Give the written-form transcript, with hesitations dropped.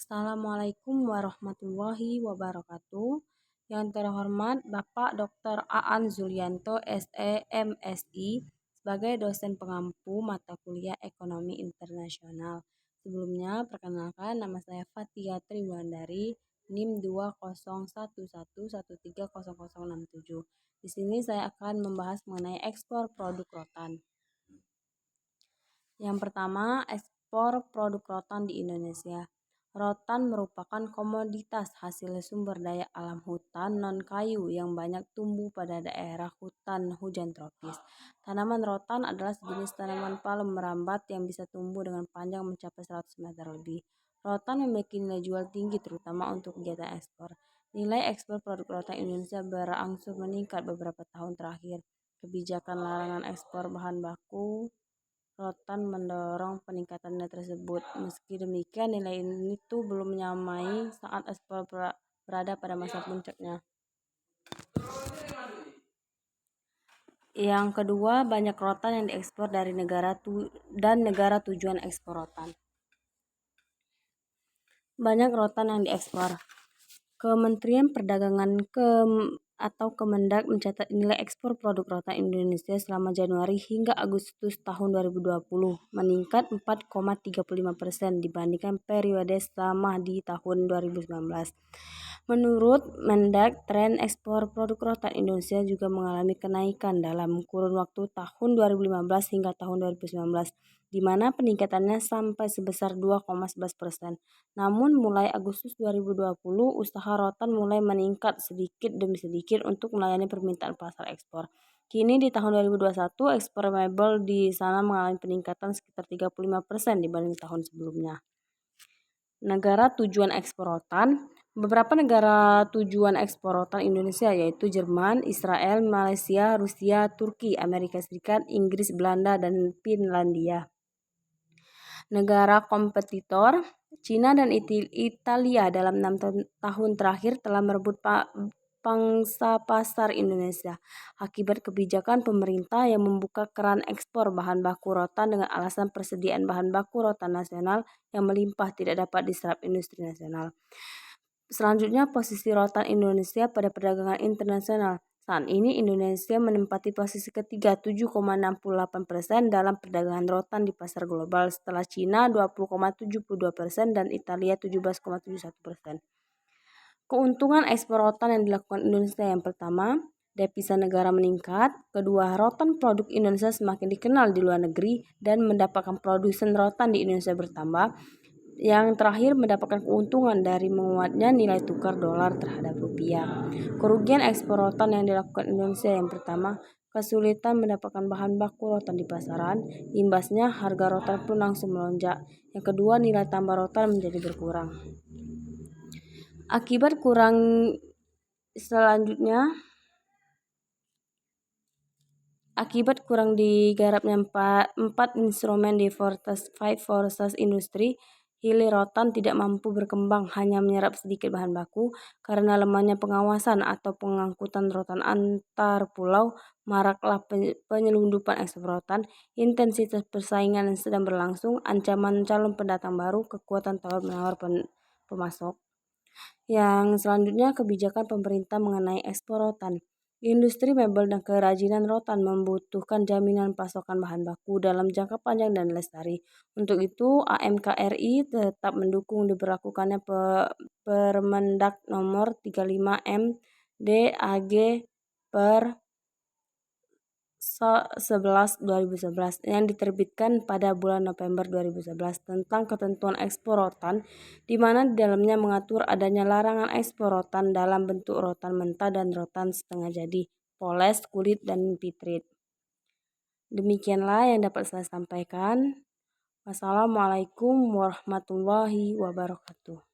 Assalamualaikum warahmatullahi wabarakatuh. Yang terhormat Bapak Dr. Aan Zulianto, SE, MSI, sebagai dosen pengampu mata kuliah Ekonomi Internasional. Sebelumnya, perkenalkan nama saya Fatia Triwulandari, NIM 20111130067. Di sini saya akan membahas mengenai ekspor produk rotan. Yang pertama, ekspor produk rotan di Indonesia. Rotan merupakan komoditas hasil sumber daya alam hutan non-kayu yang banyak tumbuh pada daerah hutan hujan tropis. Tanaman rotan adalah sejenis tanaman palem merambat yang bisa tumbuh dengan panjang mencapai 100 meter lebih. Rotan memiliki nilai jual tinggi terutama untuk kegiatan ekspor. Nilai ekspor produk rotan Indonesia berangsur meningkat beberapa tahun terakhir. Kebijakan larangan ekspor bahan baku rotan mendorong peningkatan nilai tersebut. Meski demikian, nilai itu belum menyamai saat ekspor berada pada masa puncaknya. Yang kedua, banyak rotan yang diekspor dari negara tujuan ekspor rotan. Banyak rotan yang diekspor. Kementerian Perdagangan atau Kemendak mencatat nilai ekspor produk rotan Indonesia selama Januari hingga Agustus tahun 2020 meningkat 4,35% dibandingkan periode sama di tahun 2019. Menurut Mendak, tren ekspor produk rotan Indonesia juga mengalami kenaikan dalam kurun waktu tahun 2015 hingga tahun 2019, di mana peningkatannya sampai sebesar 2,11%. Namun mulai Agustus 2020, usaha rotan mulai meningkat sedikit demi sedikit untuk melayani permintaan pasar ekspor. Kini di tahun 2021, ekspor mebel di sana mengalami peningkatan sekitar 35% dibanding tahun sebelumnya. Negara tujuan ekspor rotan. Beberapa negara tujuan ekspor rotan Indonesia yaitu Jerman, Israel, Malaysia, Rusia, Turki, Amerika Serikat, Inggris, Belanda, dan Finlandia. Negara kompetitor, Cina dan Italia dalam 6 tahun terakhir telah merebut pangsa pasar Indonesia akibat kebijakan pemerintah yang membuka keran ekspor bahan baku rotan dengan alasan persediaan bahan baku rotan nasional yang melimpah tidak dapat diserap industri nasional. Selanjutnya, posisi rotan Indonesia pada perdagangan internasional. Saat ini Indonesia menempati posisi ketiga 7,68% dalam perdagangan rotan di pasar global setelah Cina 20,72% dan Italia 17,71%. Keuntungan ekspor rotan yang dilakukan Indonesia: yang pertama, devisa negara meningkat. Kedua, rotan produk Indonesia semakin dikenal di luar negeri dan mendapatkan produsen rotan di Indonesia bertambah. Yang terakhir, mendapatkan keuntungan dari menguatnya nilai tukar dolar terhadap rupiah. Kerugian ekspor rotan yang dilakukan Indonesia: yang pertama, kesulitan mendapatkan bahan baku rotan di pasaran. Imbasnya, harga rotan pun langsung melonjak. Yang kedua, nilai tambah rotan menjadi berkurang. Akibat kurang digarapnya empat instrumen deforestation industri, hilir rotan tidak mampu berkembang, hanya menyerap sedikit bahan baku. Karena lemahnya pengawasan atau pengangkutan rotan antar pulau, maraklah penyelundupan ekspor rotan, intensitas persaingan yang sedang berlangsung, ancaman calon pendatang baru, kekuatan tawar-menawar pemasok. Yang selanjutnya, kebijakan pemerintah mengenai ekspor rotan. Industri mebel dan kerajinan rotan membutuhkan jaminan pasokan bahan baku dalam jangka panjang dan lestari. Untuk itu, AMKRI tetap mendukung diberlakukannya Permendak Nomor 35 MD AG per 11/2011 yang diterbitkan pada bulan November 2011 tentang ketentuan ekspor rotan, di mana di dalamnya mengatur adanya larangan ekspor rotan dalam bentuk rotan mentah dan rotan setengah jadi, poles, kulit, dan pitrit. Demikianlah yang dapat saya sampaikan. Wassalamualaikum warahmatullahi wabarakatuh.